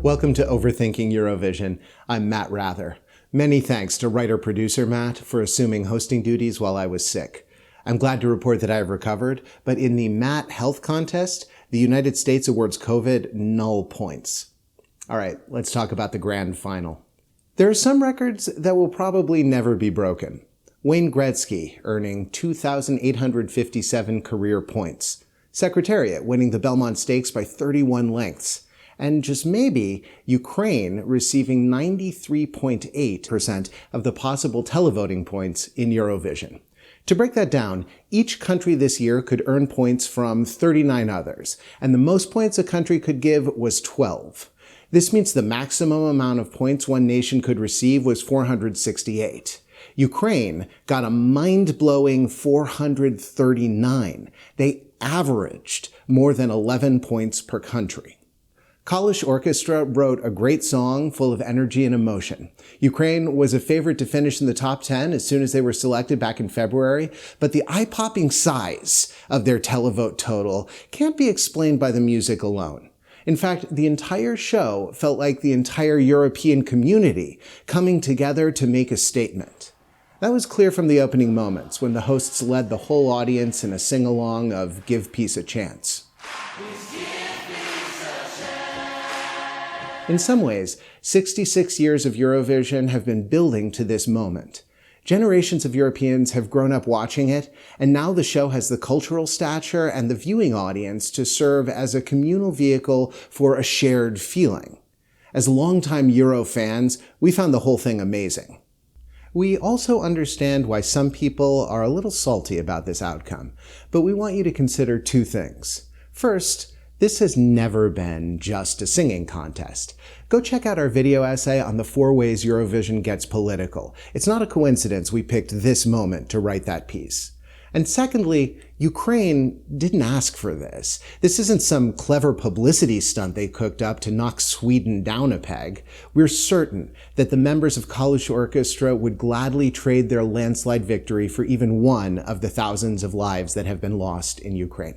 Welcome to Overthinking Eurovision. I'm Matt Rather. Many thanks to writer-producer Matt for assuming hosting duties while I was sick. I'm glad to report that I have recovered, but in the Matt Health Contest, the United States awards COVID null points. All right, let's talk about the grand final. There are some records that will probably never be broken. Wayne Gretzky earning 2,857 career points. Secretariat winning the Belmont Stakes by 31 lengths. And just maybe, Ukraine receiving 93.8% of the possible televoting points in Eurovision. To break that down, each country this year could earn points from 39 others, and the most points a country could give was 12. This means the maximum amount of points one nation could receive was 468. Ukraine got a mind-blowing 439. They averaged more than 11 points per country. Kalisz Orchestra wrote a great song full of energy and emotion. Ukraine was a favorite to finish in the top 10 as soon as they were selected back in February, but the eye-popping size of their televote total can't be explained by the music alone. In fact, the entire show felt like the entire European community coming together to make a statement. That was clear from the opening moments when the hosts led the whole audience in a sing-along of Give Peace a Chance. In some ways, 66 years of Eurovision have been building to this moment. Generations of Europeans have grown up watching it, and now the show has the cultural stature and the viewing audience to serve as a communal vehicle for a shared feeling. As longtime Euro fans, we found the whole thing amazing. We also understand why some people are a little salty about this outcome, but we want you to consider two things. First, this has never been just a singing contest. Go check out our video essay on the 4 ways Eurovision gets political. It's not a coincidence we picked this moment to write that piece. And secondly, Ukraine didn't ask for this. This isn't some clever publicity stunt they cooked up to knock Sweden down a peg. We're certain that the members of Kalisz Orchestra would gladly trade their landslide victory for even one of the thousands of lives that have been lost in Ukraine.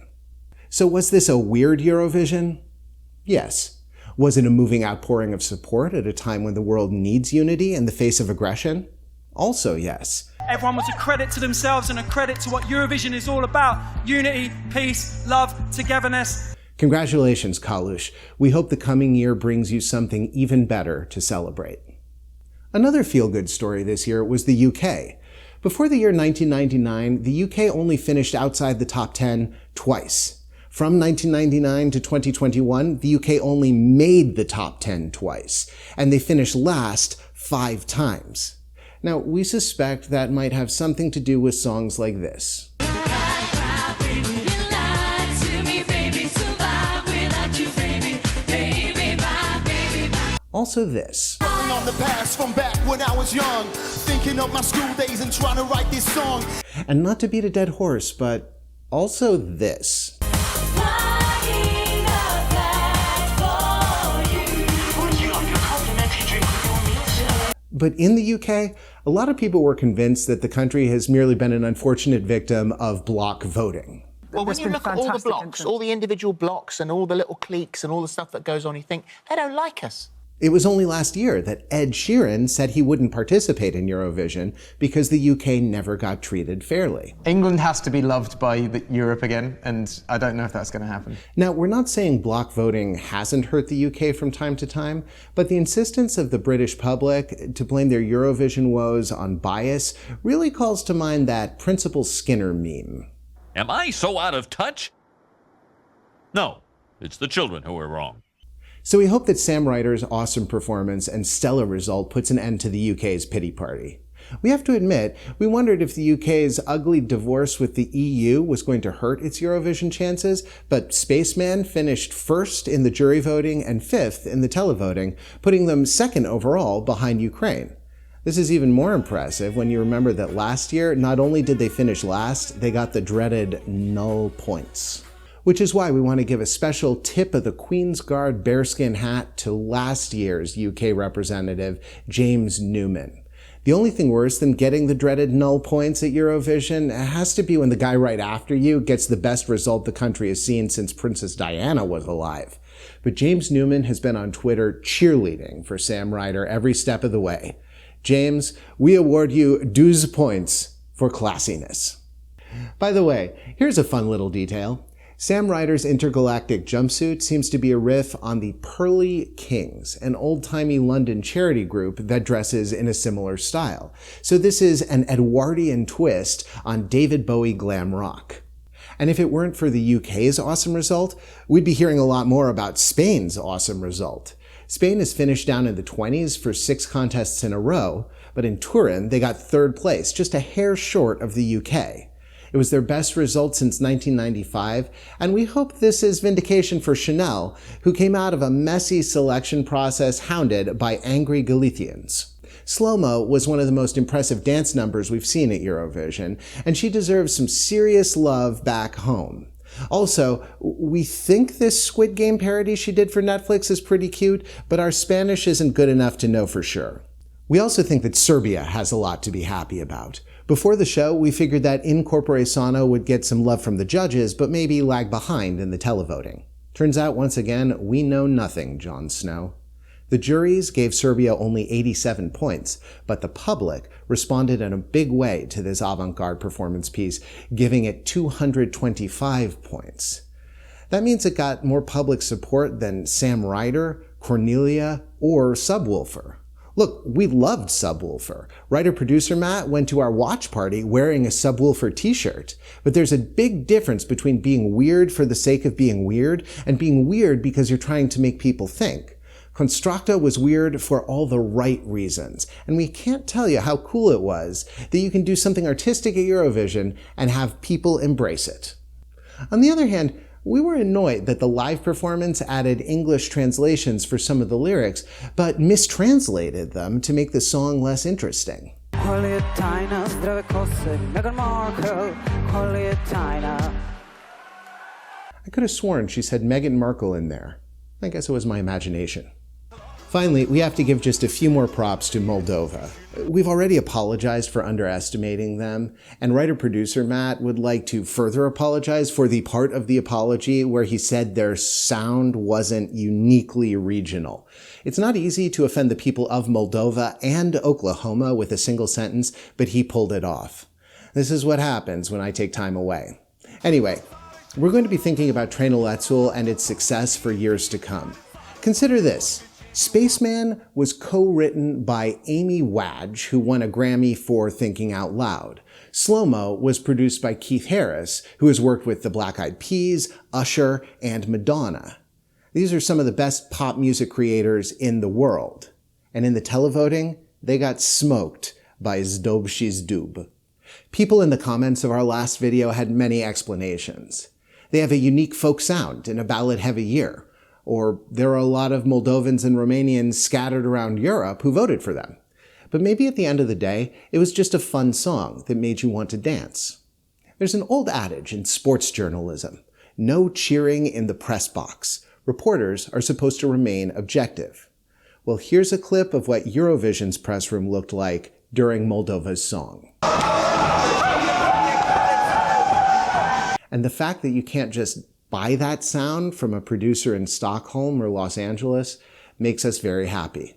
So was this a weird Eurovision? Yes. Was it a moving outpouring of support at a time when the world needs unity in the face of aggression? Also yes. Everyone was a credit to themselves and a credit to what Eurovision is all about. Unity, peace, love, togetherness. Congratulations, Kalisz. We hope the coming year brings you something even better to celebrate. Another feel-good story this year was the UK. Before the year 1999, the UK only finished outside the top 10 twice. From 1999 to 2021, the UK only made the top 10 twice, and they finished last 5 times. Now, we suspect that might have something to do with songs like this. Also this. On the past from back when I was young, thinking of my school days and trying to write this song. And not to beat a dead horse, but also this. But in the UK, a lot of people were convinced that the country has merely been an unfortunate victim of bloc voting. Well, when you look at all the blocks, all the individual blocks and all the little cliques and all the stuff that goes on, you think, they don't like us. It was only last year that Ed Sheeran said he wouldn't participate in Eurovision because the UK never got treated fairly. England has to be loved by Europe again, and I don't know if that's going to happen. Now, we're not saying bloc voting hasn't hurt the UK from time to time, but the insistence of the British public to blame their Eurovision woes on bias really calls to mind that Principal Skinner meme. Am I so out of touch? No, it's the children who are wrong. So we hope that Sam Ryder's awesome performance and stellar result puts an end to the UK's pity party. We have to admit, we wondered if the UK's ugly divorce with the EU was going to hurt its Eurovision chances, but Spaceman finished 1st in the jury voting and 5th in the televoting, putting them 2nd overall behind Ukraine. This is even more impressive when you remember that last year, not only did they finish last, they got the dreaded null points. Which is why we want to give a special tip of the Queen's Guard bearskin hat to last year's UK representative, James Newman. The only thing worse than getting the dreaded null points at Eurovision has to be when the guy right after you gets the best result the country has seen since Princess Diana was alive. But James Newman has been on Twitter cheerleading for Sam Ryder every step of the way. James, we award you 12 points for classiness. By the way, here's a fun little detail. Sam Ryder's intergalactic jumpsuit seems to be a riff on the Pearly Kings, an old-timey London charity group that dresses in a similar style. So this is an Edwardian twist on David Bowie glam rock. And if it weren't for the UK's awesome result, we'd be hearing a lot more about Spain's awesome result. Spain has finished down in the 20s for 6 contests in a row, but in Turin they got 3rd place, just a hair short of the UK. It was their best result since 1995, and we hope this is vindication for Chanel, who came out of a messy selection process hounded by angry Galicians. Slow-mo was one of the most impressive dance numbers we've seen at Eurovision, and she deserves some serious love back home. Also, we think this Squid Game parody she did for Netflix is pretty cute, but our Spanish isn't good enough to know for sure. We also think that Serbia has a lot to be happy about. Before the show, we figured that In Corpore Sano would get some love from the judges, but maybe lag behind in the televoting. Turns out, once again, we know nothing, Jon Snow. The juries gave Serbia only 87 points, but the public responded in a big way to this avant-garde performance piece, giving it 225 points. That means it got more public support than Sam Ryder, Cornelia, or Subwoofer. Look, we loved Subwoofer. Writer-producer Matt went to our watch party wearing a Subwoofer t-shirt. But there's a big difference between being weird for the sake of being weird and being weird because you're trying to make people think. Constructa was weird for all the right reasons, and we can't tell you how cool it was that you can do something artistic at Eurovision and have people embrace it. On the other hand, we were annoyed that the live performance added English translations for some of the lyrics, but mistranslated them to make the song less interesting. I could have sworn she said Meghan Markle in there. I guess it was my imagination. Finally, we have to give just a few more props to Moldova. We've already apologized for underestimating them, and writer-producer Matt would like to further apologize for the part of the apology where he said their sound wasn't uniquely regional. It's not easy to offend the people of Moldova and Oklahoma with a single sentence, but he pulled it off. This is what happens when I take time away. Anyway, we're going to be thinking about Traineletsul and its success for years to come. Consider this. Spaceman was co-written by Amy Wadge, who won a Grammy for Thinking Out Loud. Slow-Mo was produced by Keith Harris, who has worked with the Black Eyed Peas, Usher, and Madonna. These are some of the best pop music creators in the world. And in the televoting, they got smoked by Zdobshi Zdub. People in the comments of our last video had many explanations. They have a unique folk sound in a ballad-heavy year. Or there are a lot of Moldovans and Romanians scattered around Europe who voted for them. But maybe at the end of the day, it was just a fun song that made you want to dance. There's an old adage in sports journalism: no cheering in the press box. Reporters are supposed to remain objective. Well, here's a clip of what Eurovision's press room looked like during Moldova's song. And the fact that you can't just buy that sound from a producer in Stockholm or Los Angeles makes us very happy.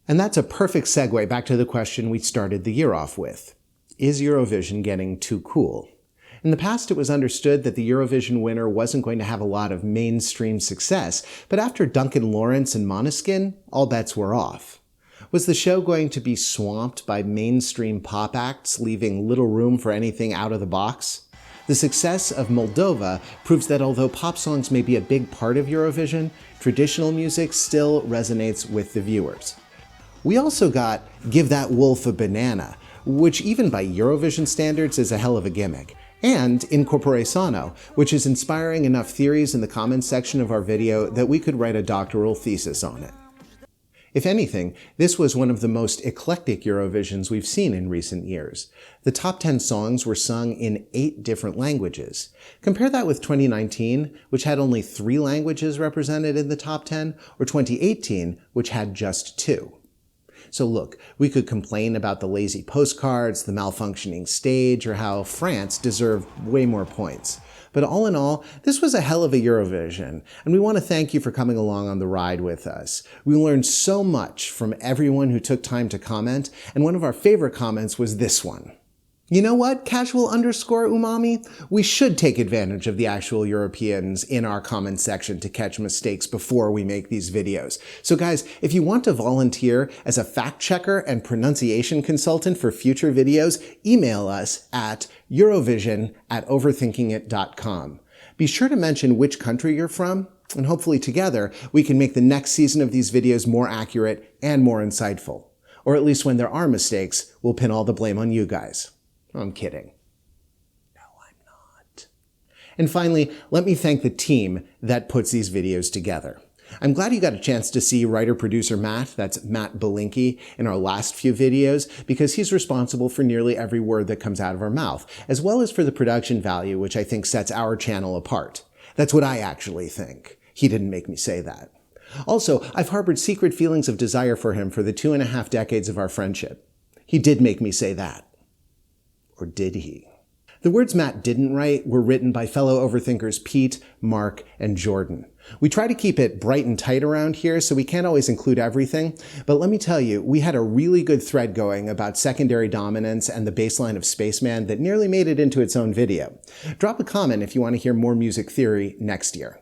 And that's a perfect segue back to the question we started the year off with. Is Eurovision getting too cool? In the past, it was understood that the Eurovision winner wasn't going to have a lot of mainstream success, but after Duncan Lawrence and Måneskin, all bets were off. Was the show going to be swamped by mainstream pop acts, leaving little room for anything out of the box? The success of Moldova proves that although pop songs may be a big part of Eurovision, traditional music still resonates with the viewers. We also got Give That Wolf a Banana, which even by Eurovision standards is a hell of a gimmick, and In Corpore Sano, which is inspiring enough theories in the comments section of our video that we could write a doctoral thesis on it. If anything, this was one of the most eclectic Eurovisions we've seen in recent years. The top 10 songs were sung in 8 different languages. Compare that with 2019, which had only 3 languages represented in the top 10, or 2018, which had just 2. So look, we could complain about the lazy postcards, the malfunctioning stage, or how France deserved way more points. But all in all, this was a hell of a Eurovision, and we want to thank you for coming along on the ride with us. We learned so much from everyone who took time to comment, and one of our favorite comments was this one. You know what, casual_umami? We should take advantage of the actual Europeans in our comment section to catch mistakes before we make these videos. So guys, if you want to volunteer as a fact checker and pronunciation consultant for future videos, email us at eurovision@overthinkingit.com. Be sure to mention which country you're from, and hopefully together we can make the next season of these videos more accurate and more insightful. Or at least when there are mistakes, we'll pin all the blame on you guys. I'm kidding. No, I'm not. And finally, let me thank the team that puts these videos together. I'm glad you got a chance to see writer-producer Matt, that's Matt Belinkie, in our last few videos, because he's responsible for nearly every word that comes out of our mouth, as well as for the production value, which I think sets our channel apart. That's what I actually think. He didn't make me say that. Also, I've harbored secret feelings of desire for him for the 2.5 decades of our friendship. He did make me say that. Or did he? The words Matt didn't write were written by fellow overthinkers Pete, Mark, and Jordan. We try to keep it bright and tight around here, so we can't always include everything, but let me tell you, we had a really good thread going about secondary dominance and the baseline of Spaceman that nearly made it into its own video. Drop a comment if you want to hear more music theory next year.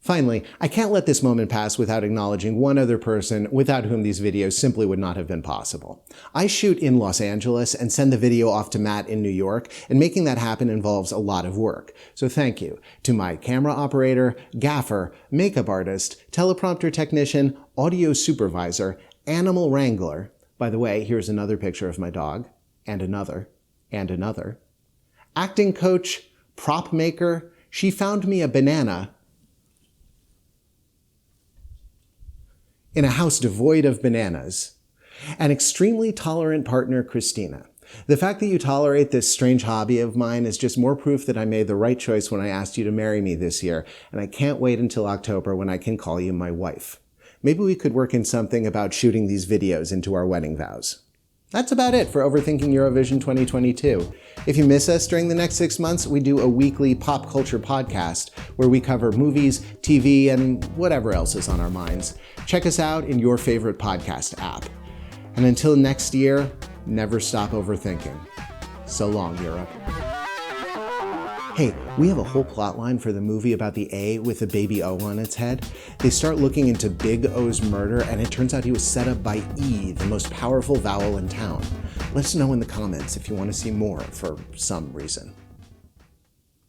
Finally, I can't let this moment pass without acknowledging one other person without whom these videos simply would not have been possible. I shoot in Los Angeles and send the video off to Matt in New York, and making that happen involves a lot of work. So thank you to my camera operator, gaffer, makeup artist, teleprompter technician, audio supervisor, animal wrangler. By the way, here's another picture of my dog, and another, and another. Acting coach, prop maker, she found me a banana in a house devoid of bananas, an extremely tolerant partner, Christina. The fact that you tolerate this strange hobby of mine is just more proof that I made the right choice when I asked you to marry me this year, and I can't wait until October when I can call you my wife. Maybe we could work in something about shooting these videos into our wedding vows. That's about it for Overthinking Eurovision 2022. If you miss us during the next 6 months, we do a weekly pop culture podcast where we cover movies, TV, and whatever else is on our minds. Check us out in your favorite podcast app. And until next year, never stop overthinking. So long, Europe. Hey, we have a whole plotline for the movie about the A with a baby O on its head. They start looking into Big O's murder, and it turns out he was set up by E, the most powerful vowel in town. Let us know in the comments if you want to see more for some reason.